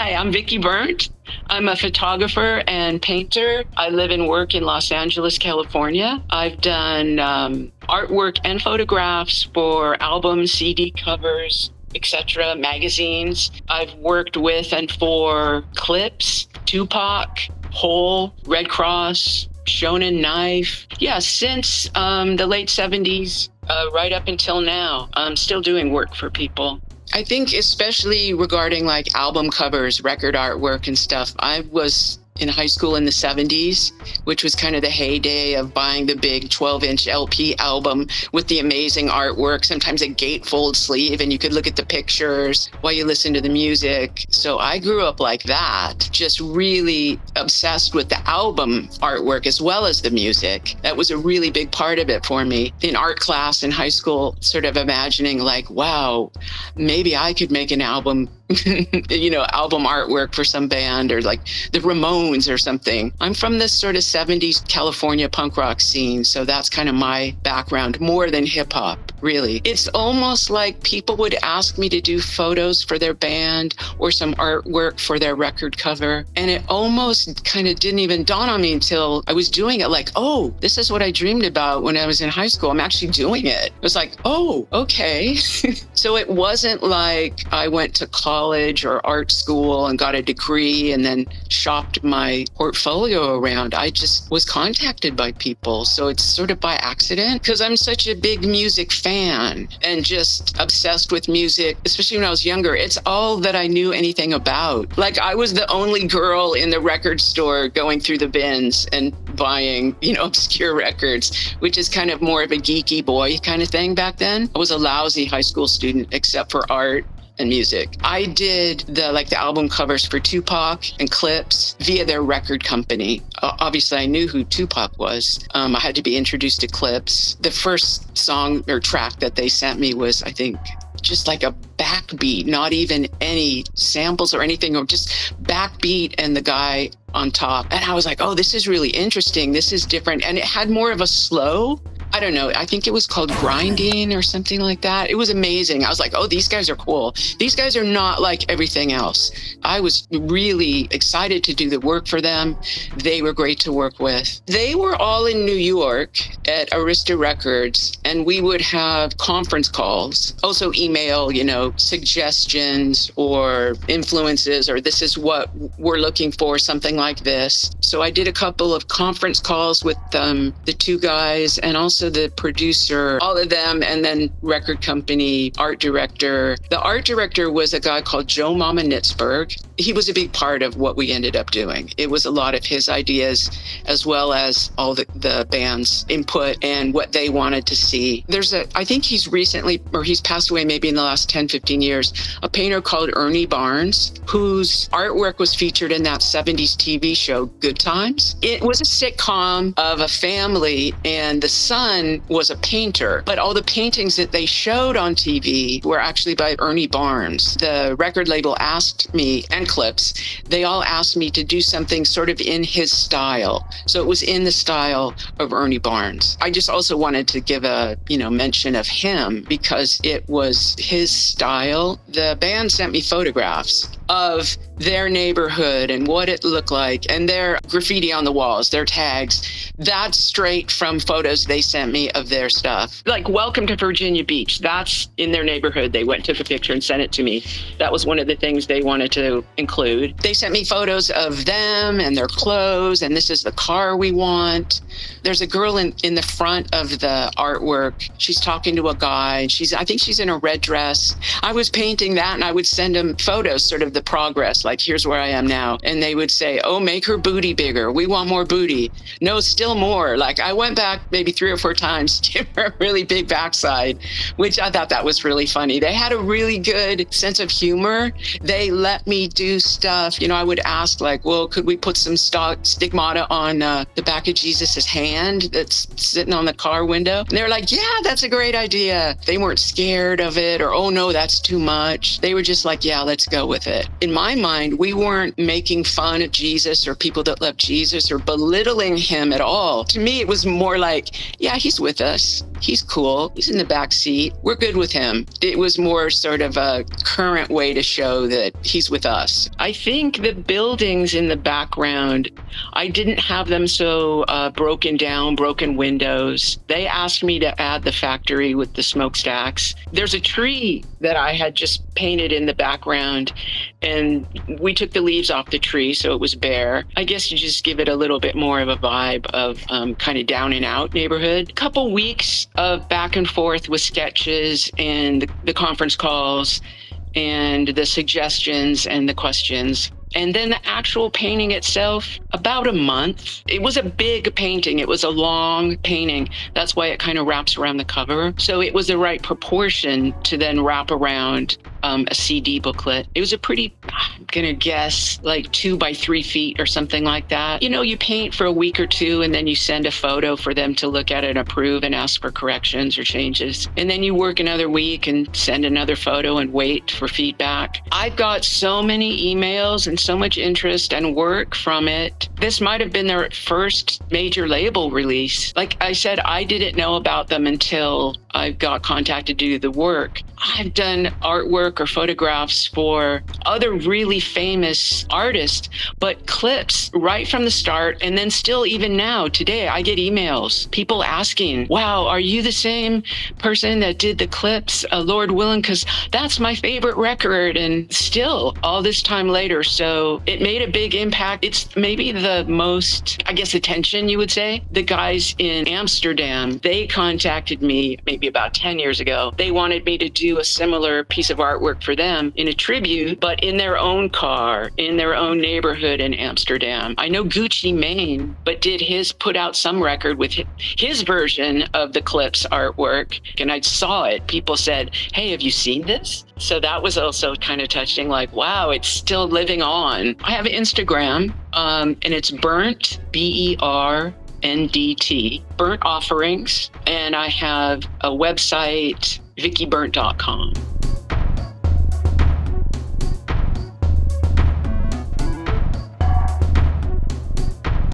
Hi, I'm Vicki Berndt. I'm a photographer and painter. I live and work in Los Angeles, California. I've done artwork and photographs for albums, CD covers, etc., magazines. I've worked with and for Clipse, Tupac, Hole, Red Cross, Shonen Knife. Yeah, since the late 70s, right up until now, I'm still doing work for people. I think especially regarding like album covers, record artwork and stuff, I was in high school in the 70s, which was kind of the heyday of buying the big 12-inch LP album with the amazing artwork, sometimes a gatefold sleeve, and you could look at the pictures while you listen to the music. So I grew up like that, just really obsessed with the album artwork as well as the music. That was a really big part of it for me. In art class in high school, sort of imagining like, wow, maybe I could make an album album artwork for some band or like the Ramones or something. I'm from this sort of 70s California punk rock scene, so that's kind of my background more than hip hop, really. It's almost like people would ask me to do photos for their band or some artwork for their record cover, and it almost kind of didn't even dawn on me until I was doing it, like, oh, this is what I dreamed about when I was in high school. I'm actually doing it. It was like, oh, okay. So it wasn't like I went to college or art school and got a degree and then shopped my portfolio around. I just was contacted by people. So it's sort of by accident because I'm such a big music fan and just obsessed with music, especially when I was younger. It's all that I knew anything about. Like I was the only girl in the record store going through the bins and buying, obscure records, which is kind of more of a geeky boy kind of thing back then. I was a lousy high school student except for art and music. I did the album covers for Tupac and Clipse via their record company. Obviously, I knew who Tupac was. I had to be introduced to Clipse. The first song or track that they sent me was, I think, just like a backbeat, not even any samples or anything, or just backbeat and the guy on top. And I was like, oh, this is really interesting. This is different. And it had more of a slow, I don't know, I think it was called grinding or something like that. It was amazing. I was like, oh, these guys are cool. These guys are not like everything else. I was really excited to do the work for them. They were great to work with. They were all in New York at Arista Records, and we would have conference calls, also email, suggestions or influences, or this is what we're looking for, something like this. So I did a couple of conference calls with the two guys and also the producer, all of them, and then record company, art director. The art director was a guy called Joe Mama Nitzberg. He was a big part of what we ended up doing. It was a lot of his ideas as well as all the band's input and what they wanted to see. I think he's passed away maybe in the last 10, 15 years, a painter called Ernie Barnes, whose artwork was featured in that 70s TV show, Good Times. It was a sitcom of a family, and the son was a painter, but all the paintings that they showed on TV were actually by Ernie Barnes. The record label asked me, and Clipse, they all asked me to do something sort of in his style. So it was in the style of Ernie Barnes. I just also wanted to give a, mention of him because it was his style. The band sent me photographs of their neighborhood and what it looked like and their graffiti on the walls, their tags. That's straight from photos they sent me of their stuff. Like, welcome to Virginia Beach. That's in their neighborhood. They went, took a picture and sent it to me. That was one of the things they wanted to include. They sent me photos of them and their clothes, and this is the car we want. There's a girl in the front of the artwork. She's talking to a guy. I think she's in a red dress. I was painting that, and I would send them photos, sort of the progress, like, here's where I am now. And they would say, oh, make her booty bigger. We want more booty. No, still more. Like, I went back maybe 3 or 4 times to her really big backside, which I thought that was really funny. They had a really good sense of humor. They let me do stuff. I would ask, like, well, could we put some stigmata on the back of Jesus's hand that's sitting on the car window? And they were like, yeah, that's a great idea. They weren't scared of it or, oh, no, that's too much. They were just like, yeah, let's go with it. In my mind, we weren't making fun of Jesus or people that love Jesus or belittling him at all. To me, it was more like, yeah, he's with us. He's cool. He's in the back seat. We're good with him. It was more sort of a current way to show that he's with us. I think the buildings in the background, I didn't have them so broken down, broken windows. They asked me to add the factory with the smokestacks. There's a tree that I had just painted in the background, and we took the leaves off the tree, so it was bare. I guess you just give it a little bit more of a vibe of kind of down and out neighborhood. A couple weeks of back and forth with sketches and the conference calls and the suggestions and the questions. And then the actual painting itself, about a month. It was a big painting. It was a long painting. That's why it kind of wraps around the cover. So it was the right proportion to then wrap around a CD booklet. It was a pretty, I'm gonna guess, like 2 by 3 feet or something like that. You know, you paint for a week or two and then you send a photo for them to look at and approve and ask for corrections or changes. And then you work another week and send another photo and wait for feedback. I've got so many emails and so much interest and work from it. This might have been their first major label release. Like I said, I didn't know about them until I got contacted to do the work. I've done artwork or photographs for other really famous artists, but Clipse right from the start, and then still even now, today, I get emails, people asking, wow, are you the same person that did the Clipse, Lord Willin? Because that's my favorite record, and still all this time later. So it made a big impact. It's maybe the most, I guess, attention, you would say. The guys in Amsterdam, they contacted me maybe about 10 years ago. They wanted me to do a similar piece of artwork for them in a tribute, but in their own car, in their own neighborhood in Amsterdam. I know Gucci Mane, but put out some record with his version of the Clipse artwork. And I saw it. People said, hey, have you seen this? So that was also kind of touching, like, wow, it's still living on. I have an Instagram, and it's Berndt, BERNDT, Berndt Offerings. And I have a website, vickyberndt.com.